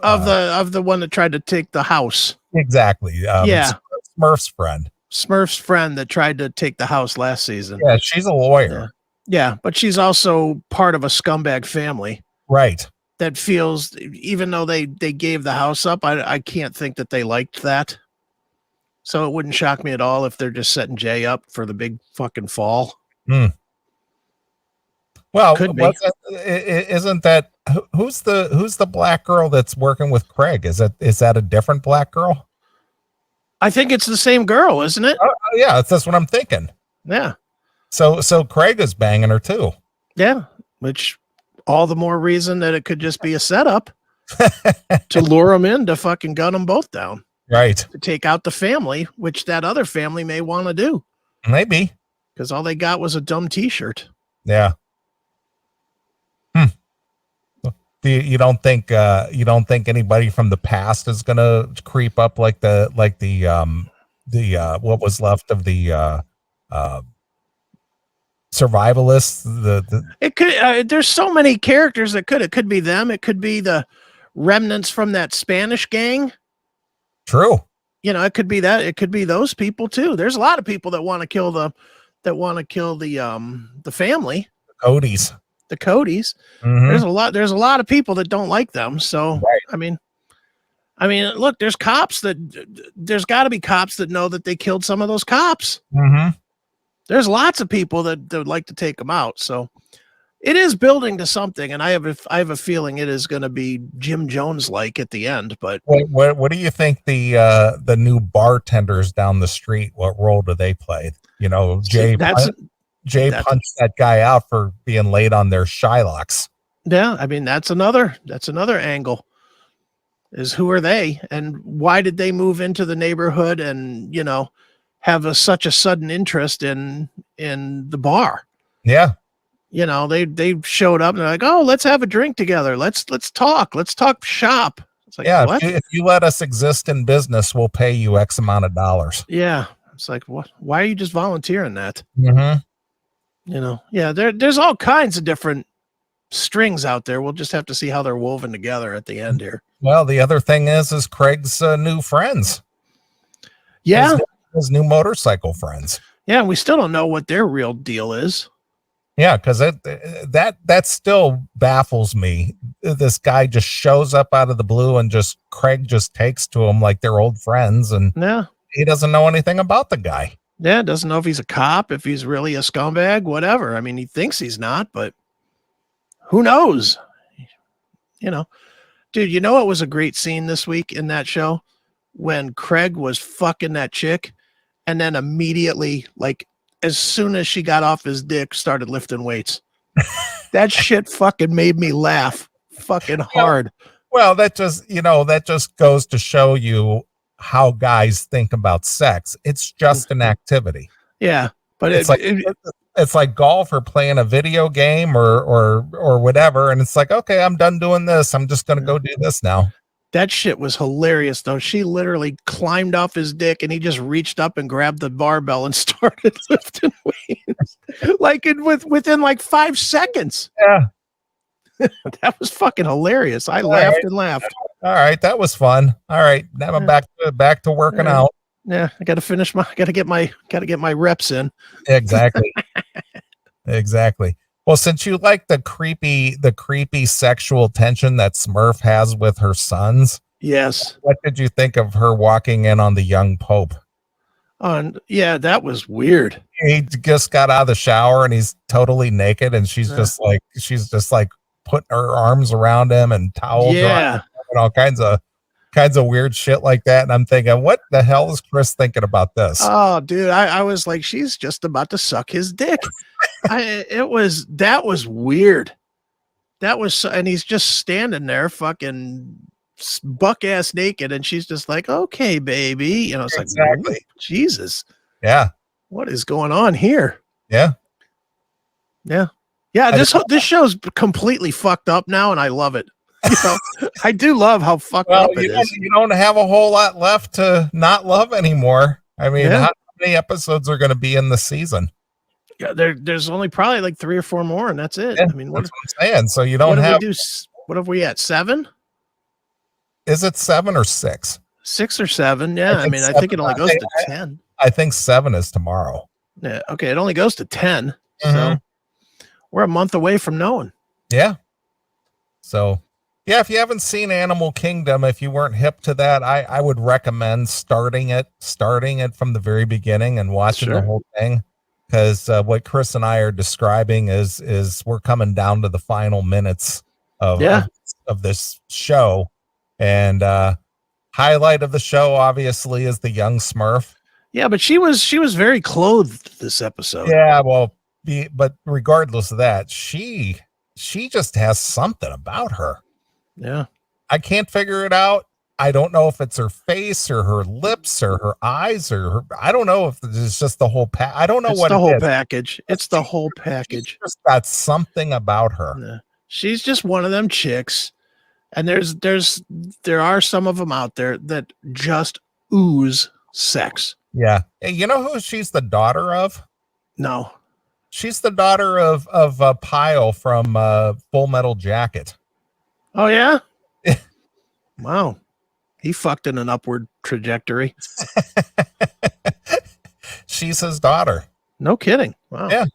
the one that tried to take the house. Exactly. Smurf's friend that tried to take the house last season. Yeah, she's a lawyer. Yeah, but she's also part of a scumbag family. Right. That feels, even though they gave the house up, I can't think that they liked that. So it wouldn't shock me at all if they're just setting Jay up for the big fucking fall. Well, isn't that who's the black girl that's working with Craig? Is that a different black girl? I think it's the same girl, isn't it? Yeah, that's what I'm thinking. Yeah. So Craig is banging her too. Yeah, which all the more reason that it could just be a setup to lure them in to fucking gun them both down. Right. To take out the family, which that other family may want to do. Maybe. Because all they got was a dumb t-shirt. Yeah. you don't think anybody from the past is gonna creep up like the what was left of the survivalists? It could. There's so many characters that could. It could be them. It could be the remnants from that Spanish gang. True. You know, it could be that. It could be those people too. There's a lot of people that want to kill the family. Cody's. The Codys. Mm-hmm. There's a lot of people that don't like them. So right. I mean, look, there's got to be cops that know that they killed some of those cops. Mm-hmm. There's lots of people that would like to take them out. So it is building to something, and I have a feeling it is going to be Jim Jones like at the end. But what do you think the new bartenders down the street? What role do they play? You know, Jay punched that guy out for being late on their Shylocks. Yeah, I mean that's another angle. Is who are they, and why did they move into the neighborhood, and have such a sudden interest in the bar? Yeah. They showed up and they're like, oh, let's have a drink together. Let's talk shop. It's like, yeah, what? If you let us exist in business, we'll pay you X amount of dollars. Yeah. It's like, what? Why are you just volunteering that? Mm-hmm. Yeah, there's all kinds of different strings out there. We'll just have to see how they're woven together at the end here. Well, the other thing is Craig's new friends. Yeah. His new motorcycle friends. Yeah. We still don't know what their real deal is. Yeah, because that still baffles me. This guy just shows up out of the blue and Craig just takes to him like they're old friends, and he doesn't know anything about the guy. Yeah, doesn't know if he's a cop, if he's really a scumbag, whatever. I mean, he thinks he's not, but who knows? Dude, it was a great scene this week in that show when Craig was fucking that chick, and then immediately, like, as soon as she got off his dick, started lifting weights. That shit fucking made me laugh fucking hard. Well, that just goes to show you how guys think about sex. It's just an activity. Yeah, but it's like golf or playing a video game or whatever, and it's like, okay, I'm done doing this. I'm just going to go do this now. That shit was hilarious, though. She literally climbed off his dick, and he just reached up and grabbed the barbell and started lifting weights, like within like 5 seconds. Yeah, that was fucking hilarious. I laughed and laughed. All right, that was fun. All right, now I'm back to working out. Yeah, I got to get my reps in. Exactly. Exactly. Well, since you like the creepy sexual tension that Smurf has with her sons, yes. What did you think of her walking in on the young Pope? Yeah, that was weird. He just got out of the shower and he's totally naked, and she's just like putting her arms around him and towels around him and all kinds of weird shit like that. And I'm thinking, what the hell is Chris thinking about this? Oh, dude, I was like, she's just about to suck his dick. That was weird. And he's just standing there fucking buck ass naked, and she's just like, okay, baby. It's exactly. Like, Jesus. Yeah. What is going on here? Yeah. Yeah. Yeah. This show's completely fucked up now, and I love it. I do love how fucked up it is. You don't have a whole lot left to not love anymore. I mean, how many episodes are going to be in the season? Yeah, there's only probably like 3 or 4 more, and that's it. Yeah, I mean, that's what I'm saying. So you don't have. What have we at 7? Is it 7 or 6? 6 or 7? Yeah, I mean, I think it only goes to 10. I think 7 is tomorrow. Yeah. Okay, it only goes to 10. Mm-hmm. So we're a month away from knowing. Yeah. So. Yeah, if you haven't seen Animal Kingdom, if you weren't hip to that, I would recommend starting it from the very beginning and watching the whole thing, because what Chris and I are describing is we're coming down to the final minutes of this show, and highlight of the show obviously is the young Smurf. Yeah, but she was very clothed this episode. Yeah, well, but regardless of that, she just has something about her. Yeah. I can't figure it out. I don't know if it's her face or her lips or her eyes I don't know if it's just the whole I don't know what the whole package. It's the whole package. She's just got something about her. Yeah. She's just one of them chicks And there are some of them out there that just ooze sex. Yeah. You know who she's the daughter of? No. She's the daughter of Pyle from Full Metal Jacket. Oh yeah. Wow. He fucked in an upward trajectory. She's his daughter. No kidding. Wow. Yeah.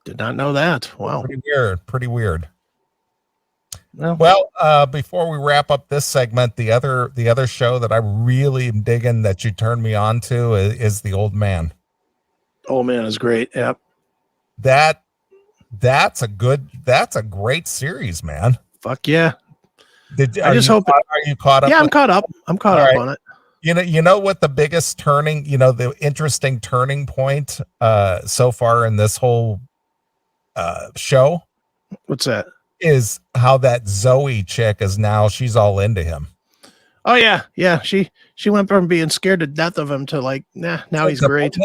Did not know that. Wow. Pretty weird. Well, Before we wrap up this segment, the other show that I really am digging that you turned me on to is The Old Man. Old Man is great. Yep. That's a great series, man. Fuck yeah. Are you caught up? Yeah, I'm caught up. I'm caught up on it. You know what the biggest the interesting turning point so far in this whole show? What's that? Is how that Zoe chick is now she's all into him. Oh yeah. Yeah. She went from being scared to death of him to like, nah, now he's great.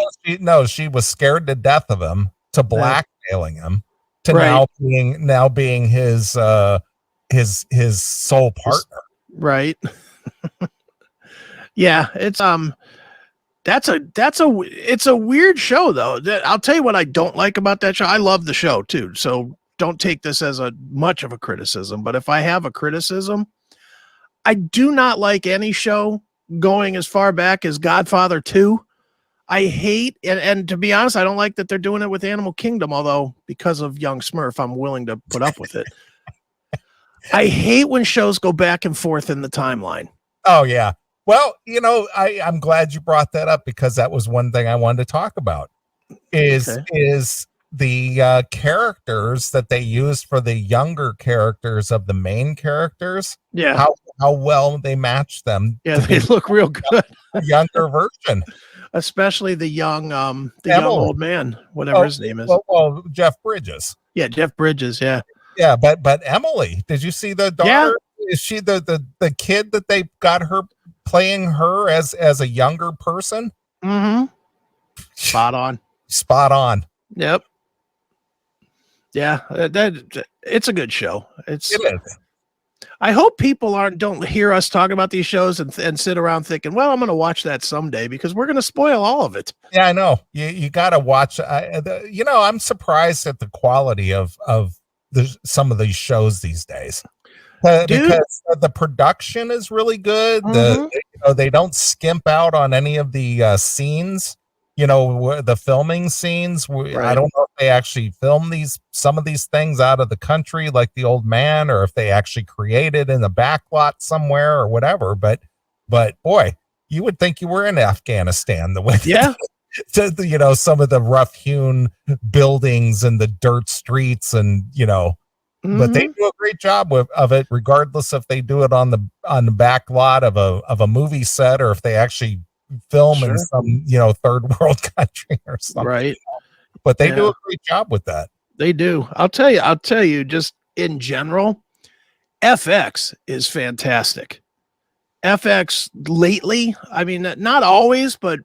She was scared to death of him to blackmailing him to now being his soul partner. Right. Yeah, it's it's a weird show though. I'll tell you what I don't like about that show. I love the show too, so don't take this as much of a criticism. But if I have a criticism, I do not like any show going as far back as Godfather 2. I hate and to be honest, I don't like that they're doing it with Animal Kingdom. Although because of Young Smurf, I'm willing to put up with it. I hate when shows go back and forth in the timeline. Oh yeah. Well, I'm glad you brought that up because that was one thing I wanted to talk about is the characters that they used for the younger characters of the main characters. Yeah. How well they match them. Yeah, they look real good. Younger version. Especially the young old man, whatever his name is. Well, Jeff Bridges. Yeah, Jeff Bridges, yeah. Yeah, but Emily, did you see the daughter? Yeah. Is she the kid that they got her playing her as a younger person? Mm-hmm. Spot on. Spot on. Yep. Yeah, it's a good show. It is. I hope people don't hear us talk about these shows and sit around thinking, well, I'm going to watch that someday because we're going to spoil all of it. Yeah, I know. You got to watch. I'm surprised at the quality of some of these shows these days. Because the production is really good. Mm-hmm. They don't skimp out on any of the scenes. The filming scenes. Right. I don't know if they actually film some of these things out of the country, like The Old Man, or if they actually created in the back lot somewhere or whatever. But boy, you would think you were in Afghanistan the way. Yeah. Some of the rough-hewn buildings and the dirt streets, and Mm-hmm. But they do a great job of it, regardless if they do it on the back lot of a movie set or if they actually film in some third world country or something. Right. But they do a great job with that. They do. I'll tell you, just in general, FX is fantastic. FX lately, I mean, not always, but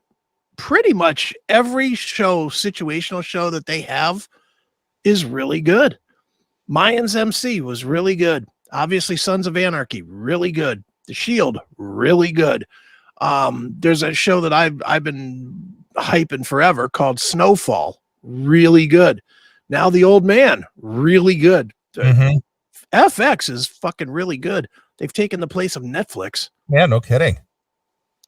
pretty much every situational show that they have is really good. Mayans MC was really good. Obviously, Sons of Anarchy, really good. The Shield, really good. There's a show that I've been hyping forever called Snowfall, really good. Now The Old Man, really good. Mm-hmm. FX is fucking really good. They've taken the place of Netflix. Yeah, no kidding.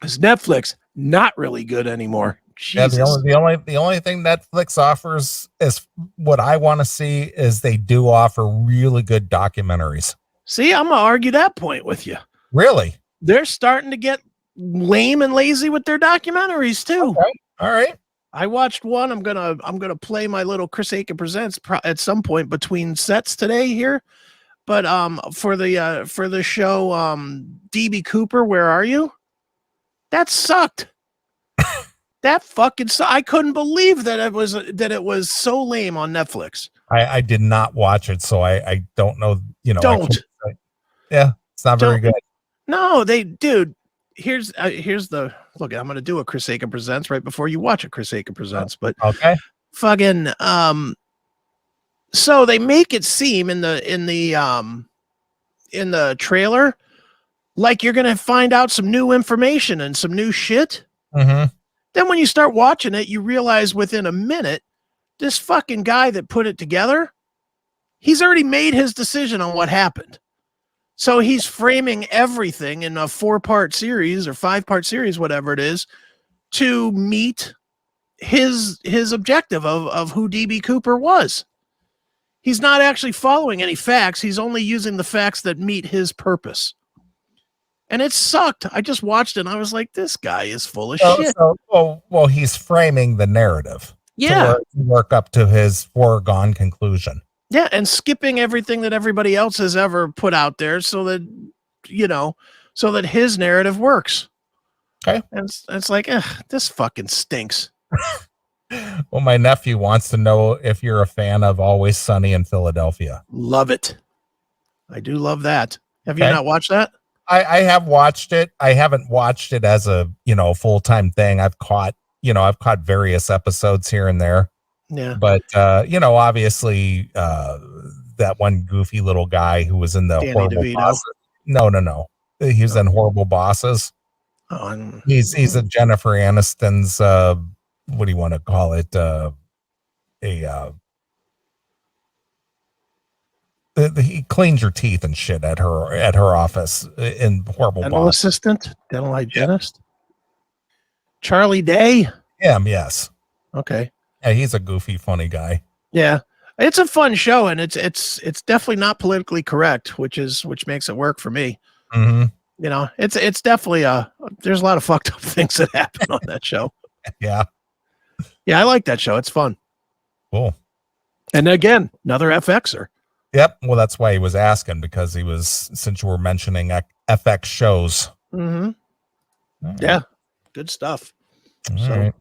Is Netflix not really good anymore? Jesus. Yeah, the only thing Netflix offers is what I want to see is they do offer really good documentaries. See, I'm gonna argue that point with you. Really? They're starting to get lame and lazy with their documentaries too. Okay. All right. I watched one. I'm gonna play my little Chris Aiken Presents at some point between sets today here. But for the show DB Cooper, Where Are You? That sucked. That fucking I couldn't believe that it was so lame on Netflix. I did not watch it, so I don't know. Don't. It's not very good. No, here's the look. I'm gonna do a Chris Aiken Presents right before you watch a Chris Aiken Presents, but okay. Fucking so they make it seem in in the trailer like you're going to find out some new information and some new shit. Mm-hmm. Then when you start watching it, you realize within a minute, this fucking guy that put it together, he's already made his decision on what happened. So he's framing everything in a 4-part series or 5-part series, whatever it is, to meet his objective of who DB Cooper was. He's not actually following any facts. He's only using the facts that meet his purpose. And it sucked. I just watched it and I was like, this guy is full of shit. Well, he's framing the narrative. Yeah. To work up to his foregone conclusion. Yeah, and skipping everything that everybody else has ever put out there so that, so that his narrative works. Okay. And it's like, this fucking stinks. Well, my nephew wants to know if you're a fan of Always Sunny in Philadelphia. Love it. I do love that. Have you not watched that? I have watched it. I haven't watched it as a, full-time thing. I've caught various episodes here and there. Yeah. But, obviously, that one goofy little guy who was in the Danny Horrible DeVito. Bosses. No. He was in Horrible Bosses. Oh, He's a Jennifer Aniston's, what do you want to call it? He cleans your teeth and shit at her office in Horrible dental Bosses. assistant, dental hygienist. Charlie Day. Him, yes. Okay. Yeah, he's a goofy, funny guy. Yeah, it's a fun show, and it's definitely not politically correct, which makes it work for me. Mm-hmm. It's definitely there's a lot of fucked up things that happen on that show. Yeah. Yeah, I like that show. It's fun. Cool. And again, another FXer. Yep. Well, that's why he was asking, because since you were mentioning FX shows. Mm-hmm. Right. Yeah. Good stuff. All So. right.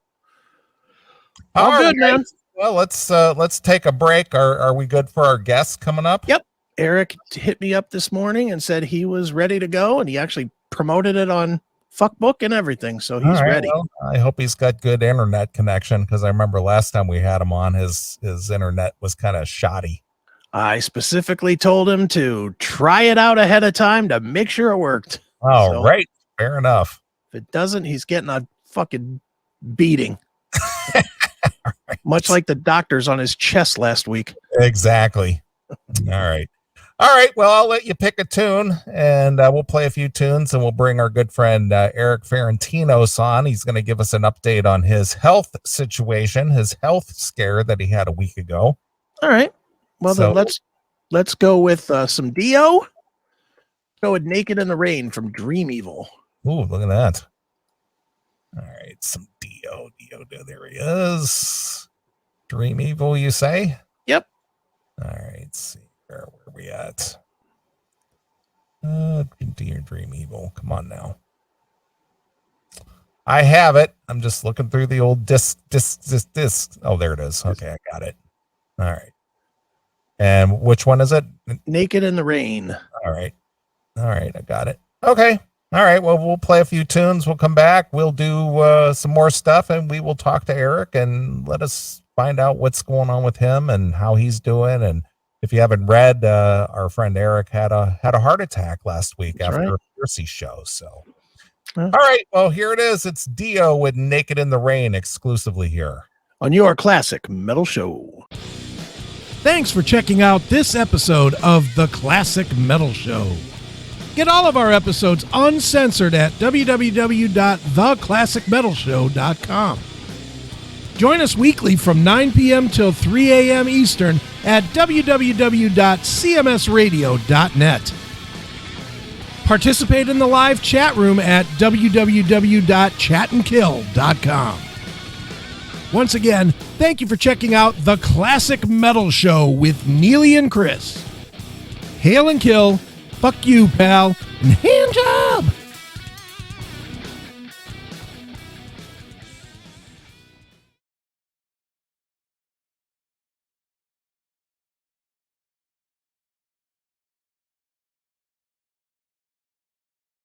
All good, man. Well, let's take a break. Are we good for our guests coming up? Yep. Eric hit me up this morning and said he was ready to go, and he actually promoted it on Fuckbook and everything, so he's ready. Well, I hope he's got good internet connection, because I remember last time we had him on, his internet was kind of shoddy. I specifically told him to try it out ahead of time to make sure it worked. Oh, right. Fair enough. If it doesn't, he's getting a fucking beating. Right. Much like the doctors on his chest last week. Exactly. All right. Well, I'll let you pick a tune, and we'll play a few tunes, and we'll bring our good friend Eric Ferentinos on. He's going to give us an update on his health situation, his health scare that he had a week ago. All right. Well, then let's go with some Dio. Go with Naked in the Rain from Dream Evil. Ooh, look at that. All right, some Dio. There he is. Dream Evil, you say? Yep. All right, let's see. Where are we at? Dear Dream Evil. Come on now. I have it. I'm just looking through the old disc. Oh, there it is. Okay, I got it. All right. And which one is it? Naked in the Rain. All right, I got it. Okay. All right. Well, we'll play a few tunes. We'll come back. We'll do some more stuff, and we will talk to Eric and let us find out what's going on with him and how he's doing. And if you haven't read, our friend Eric had a heart attack last week after a Piercy show. So, all right. Well, here it is. It's Dio with Naked in the Rain exclusively here on your Classic Metal Show. Thanks for checking out this episode of The Classic Metal Show. Get all of our episodes uncensored at www.theclassicmetalshow.com. Join us weekly from 9 p.m. till 3 a.m. Eastern at www.cmsradio.net. Participate in the live chat room at www.chatandkill.com. Once again, thank you for checking out The Classic Metal Show with Neeley and Chris. Hail and kill, fuck you, pal, and hand job.